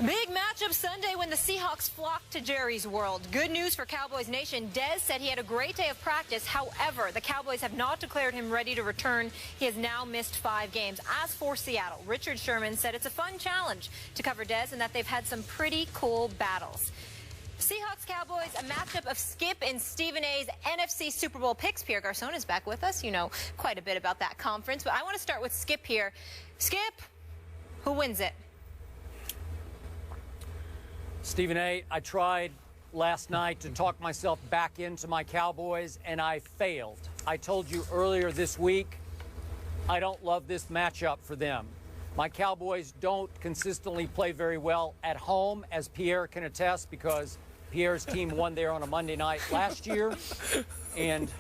Big matchup Sunday when the Seahawks flocked to Jerry's World. Good news for Cowboys Nation. Dez said he had a great day of practice. However, the Cowboys have not declared him ready to return. He has now missed 5 games. As for Seattle, Richard Sherman said it's a fun challenge to cover Dez and that they've had some pretty cool battles. Seahawks Cowboys, a matchup of Skip and Stephen A's NFC Super Bowl picks. Pierre Garçon is back with us. You know quite a bit about that conference, but I want to start with Skip here. Skip, who wins it? Stephen A., I tried last night to talk myself back into my Cowboys, and I failed. I told you earlier this week, I don't love this matchup for them. My Cowboys don't consistently play very well at home, as Pierre can attest, because Pierre's team won there on a Monday night last year. And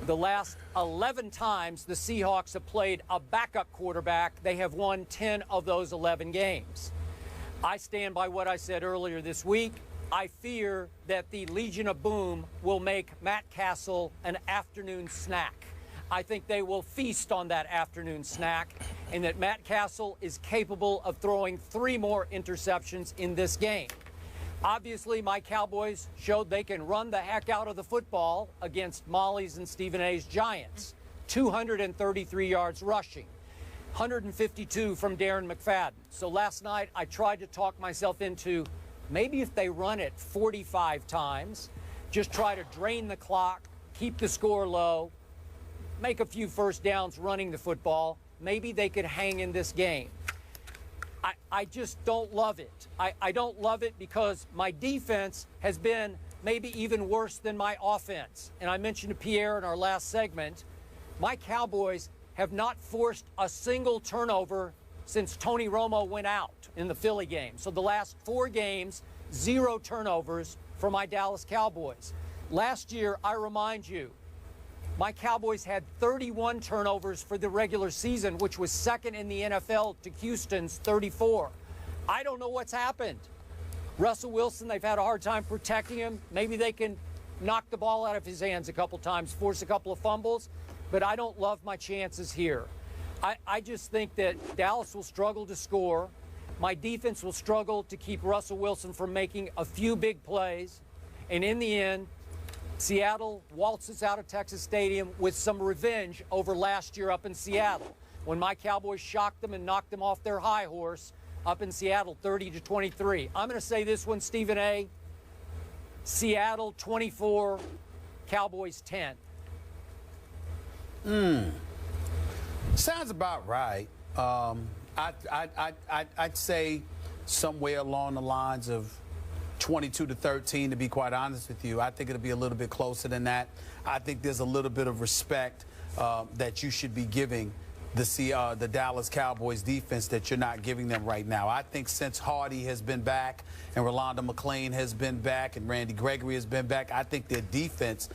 the last 11 times the Seahawks have played a backup quarterback, they have won 10 of those 11 games. I stand by what I said earlier this week. I fear that the Legion of Boom will make Matt Castle an afternoon snack. I think they will feast on that afternoon snack, and that Matt Castle is capable of throwing 3 more interceptions in this game. Obviously, my Cowboys showed they can run the heck out of the football against Molly's and Stephen A's Giants. 233 yards rushing. 152 from Darren McFadden. So last night I tried to talk myself into maybe if they run it 45 times, just try to drain the clock, keep the score low, make a few first downs running the football, maybe they could hang in this game. I just don't love it. I don't love it because my defense has been maybe even worse than my offense. And I mentioned to Pierre in our last segment, my Cowboys have not forced a single turnover since Tony Romo went out in the Philly game. So the last 4 games, 0 turnovers for my Dallas Cowboys. Last year, I remind you, my Cowboys had 31 turnovers for the regular season, which was second in the NFL to Houston's 34. I don't know what's happened. Russell Wilson, they've had a hard time protecting him. Maybe they can knock the ball out of his hands a couple times, force a couple of fumbles. But I don't love my chances here. I just think that Dallas will struggle to score. My defense will struggle to keep Russell Wilson from making a few big plays. And in the end, Seattle waltzes out of Texas Stadium with some revenge over last year up in Seattle, when my Cowboys shocked them and knocked them off their high horse up in Seattle 30-23. I'm going to say this one, Stephen A. Seattle 24, Cowboys 10. Sounds about right. I'd say somewhere along the lines of 22-13, to be quite honest with you. I think it'll be a little bit closer than that. I think there's a little bit of respect that you should be giving the Dallas Cowboys defense that you're not giving them right now. I think since Hardy has been back and Rolando McClain has been back and Randy Gregory has been back, I think their defense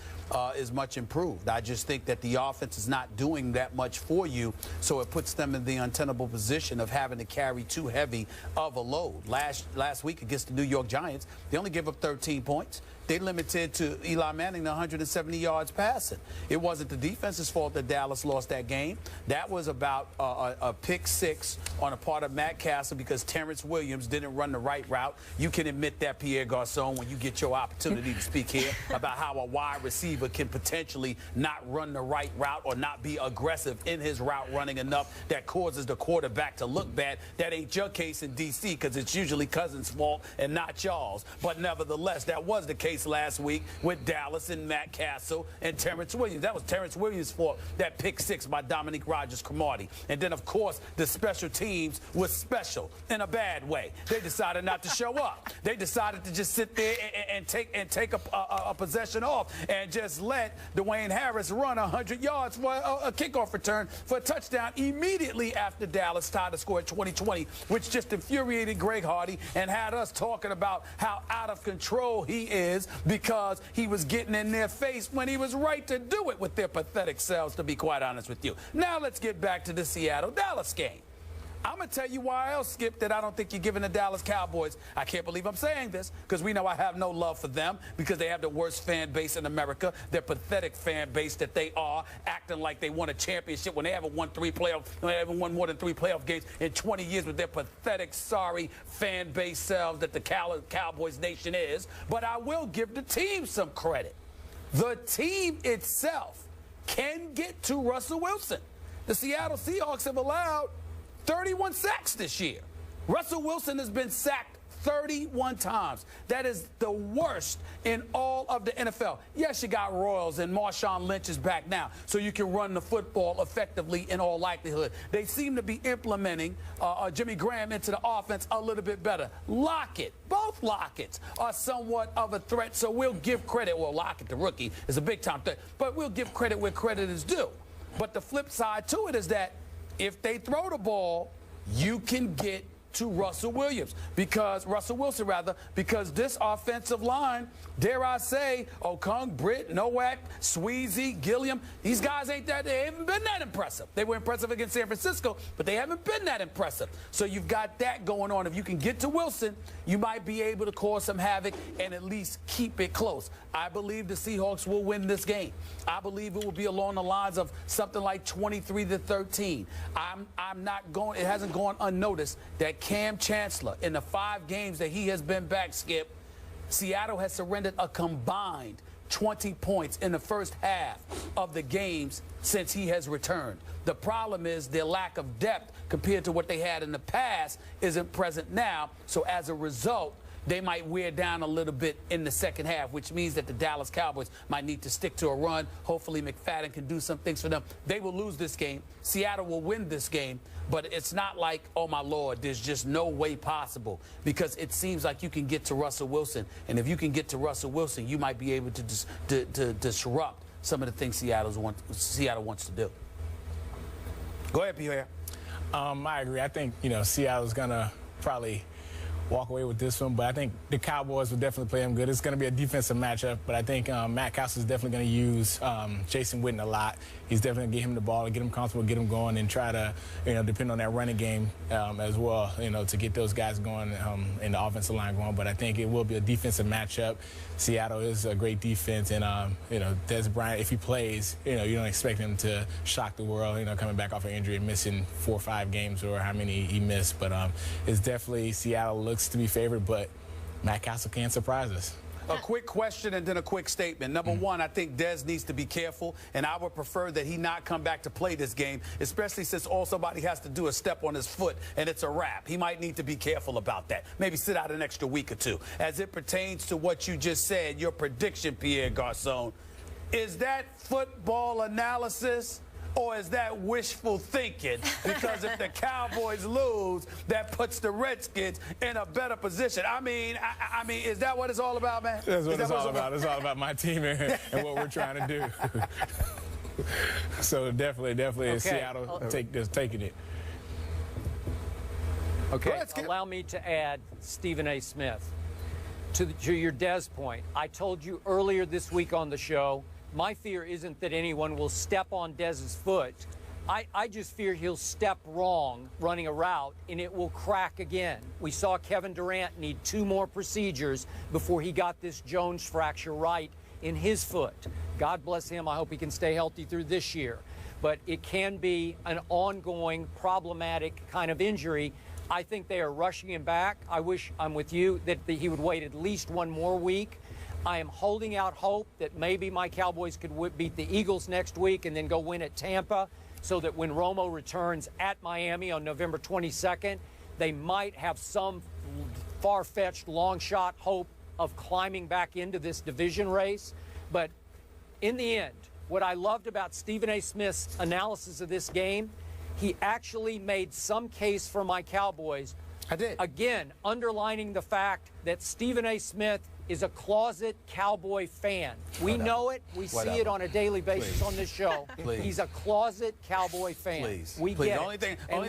is much improved. I just think that the offense is not doing that much for you, so it puts them in the untenable position of having to carry too heavy of a load. Last week against the New York Giants, they only gave up 13 points. They limited to Eli Manning to 170 yards passing. It wasn't the defense's fault that Dallas lost that game. That was about a pick 6 on a part of Matt Castle because Terrence Williams didn't run the right route. You can admit that, Pierre Garçon, when you get your opportunity to speak here about how a wide receiver can potentially not run the right route or not be aggressive in his route running enough that causes the quarterback to look bad. That ain't your case in D.C. because it's usually Cousins' fault and not y'all's. But nevertheless, that was the case last week with Dallas and Matt Castle and Terrence Williams. That was Terrence Williams' fault, that pick 6 by Dominique Rodgers-Cromartie. And then, of course, the special teams was special in a bad way. They decided not to show up. They decided to just sit there and take a possession off and just let Dwayne Harris run 100 yards for a kickoff return for a touchdown immediately after Dallas tied the score at 2020, which just infuriated Greg Hardy and had us talking about how out of control he is because he was getting in their face when he was right to do it with their pathetic selves, to be quite honest with you. Now let's get back to the Seattle-Dallas game. I'm going to tell you why else, Skip, that I don't think you're giving the Dallas Cowboys. I can't believe I'm saying this because we know I have no love for them because they have the worst fan base in America. Their pathetic fan base that they are, acting like they won a championship when they haven't won they haven't won more than 3 playoff games in 20 years with their pathetic, sorry fan base selves that the Cowboys nation is. But I will give the team some credit. The team itself can get to Russell Wilson. The Seattle Seahawks have allowed 31 sacks this year. Russell Wilson has been sacked 31 times. That is the worst in all of the NFL. Yes, you got Royals and Marshawn Lynch is back now, so you can run the football effectively in all likelihood. They seem to be implementing Jimmy Graham into the offense a little bit better. Lockett, both Locketts are somewhat of a threat, so we'll give credit. Well, Lockett, the rookie, is a big-time threat, but we'll give credit where credit is due. But the flip side to it is that if they throw the ball, you can get to Russell Wilson, because this offensive line, dare I say, Okung, Britt, Nowak, Sweezy, Gilliam, these guys they haven't been that impressive. They were impressive against San Francisco, but they haven't been that impressive. So you've got that going on. If you can get to Wilson, you might be able to cause some havoc and at least keep it close. I believe the Seahawks will win this game. I believe it will be along the lines of something like 23-13. I'm not going. It hasn't gone unnoticed that Cam Chancellor, in the 5 games that he has been back, Skip, Seattle has surrendered a combined 20 points in the first half of the games since he has returned. The problem is their lack of depth compared to what they had in the past isn't present now. So as a result, they might wear down a little bit in the second half, which means that the Dallas Cowboys might need to stick to a run. Hopefully McFadden can do some things for them. They will lose this game. Seattle will win this game. But it's not like, oh, my Lord, there's just no way possible, because it seems like you can get to Russell Wilson. And if you can get to Russell Wilson, you might be able to disrupt some of the things Seattle wants to do. Go ahead, Pierre. I agree. I think, Seattle's going to probably walk away with this one, but I think the Cowboys will definitely play them good. It's going to be a defensive matchup, but I think Matt Castle is definitely going to use Jason Witten a lot. He's definitely going to get him the ball, get him comfortable, get him going, and try to, depend on that running game as well, to get those guys going and the offensive line going. But I think it will be a defensive matchup. Seattle is a great defense, and, Dez Bryant, if he plays, you don't expect him to shock the world, coming back off an injury and missing 4 or 5 games or how many he missed. But it's definitely Seattle looks to be favored, but Matt Castle can surprise us. A quick question and then a quick statement. Number one, I think Dez needs to be careful, and I would prefer that he not come back to play this game, especially since all somebody has to do is step on his foot and it's a wrap. He might need to be careful about that. Maybe sit out an extra week or 2. As it pertains to what you just said, your prediction, Pierre Garçon, is that football analysis? Or is that wishful thinking? Because if the Cowboys lose, that puts the Redskins in a better position. I mean, is that what it's all about, man? That's what it's all about. It's all about my team and what we're trying to do. So definitely, okay. Seattle taking it. Okay, allow me to add Stephen A. Smith. To your Dez point, I told you earlier this week on the show, my fear isn't that anyone will step on Dez's foot. I just fear he'll step wrong running a route and it will crack again. We saw Kevin Durant need 2 more procedures before he got this Jones fracture right in his foot. God bless him. I hope he can stay healthy through this year. But it can be an ongoing problematic kind of injury. I think they are rushing him back. I wish, I'm with you, that he would wait at least 1 more week. I am holding out hope that maybe my Cowboys could beat the Eagles next week and then go win at Tampa, so that when Romo returns at Miami on November 22nd, they might have some far-fetched long shot hope of climbing back into this division race. But in the end, what I loved about Stephen A. Smith's analysis of this game, he actually made some case for my Cowboys. I did. Again, underlining the fact that Stephen A. Smith is a closet Cowboy fan. We know it. We see it on a daily basis on this show. He's a closet Cowboy fan. We get The only thing, it. only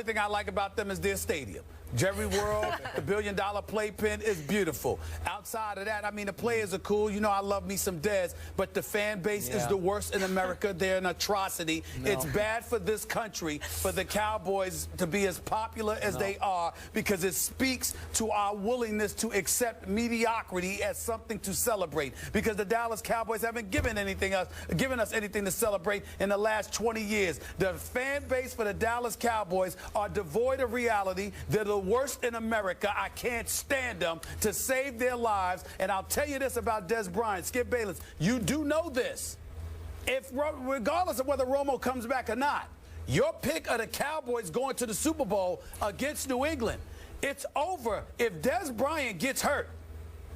thing I like about them is their stadium. Jerry World, the $1 billion playpen is beautiful. Outside of that, I mean, the players are cool. You know, I love me some Dez, but the fan base is the worst in America. They're an atrocity. It's bad for this country, for the Cowboys to be as popular as they are, because it speaks to our willingness to accept mediocrity as something to celebrate. Because the Dallas Cowboys haven't given us anything to celebrate in the last 20 years. The fan base for the Dallas Cowboys are devoid of reality. They're the worst in America. I can't stand them to save their lives. And I'll tell you this about Dez Bryant, Skip Bayless. You do know this. Regardless of whether Romo comes back or not, your pick of the Cowboys going to the Super Bowl against New England, it's over. If Dez Bryant gets hurt,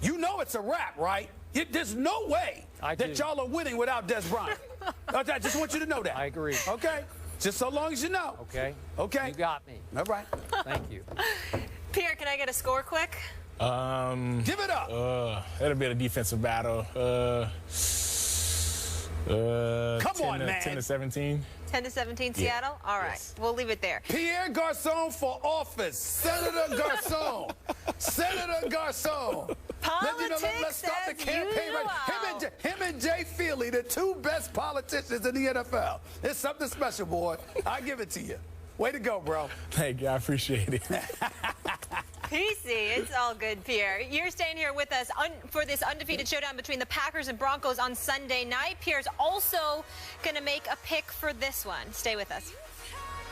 you know it's a wrap, right? There's no way that y'all are winning without Dez Bryant. I just want you to know that. I agree. Okay? Just so long as you know. Okay. Okay. You got me. All right. Thank you. Pierre, can I get a score quick? Give it up. It'll be a defensive battle. Come on, man. 10-17. 10-17 Seattle? All right. Yes. We'll leave it there. Pierre Garcon for office. Senator Garcon. Senator Garcon. Politics let's start the campaign right. Him and Jay Feely, the two best politicians in the NFL. It's something special, boy. I give it to you. Way to go, bro. Thank you. I appreciate it. PC, it's all good, Pierre. You're staying here with us for this undefeated showdown between the Packers and Broncos on Sunday night. Pierre's also going to make a pick for this one. Stay with us.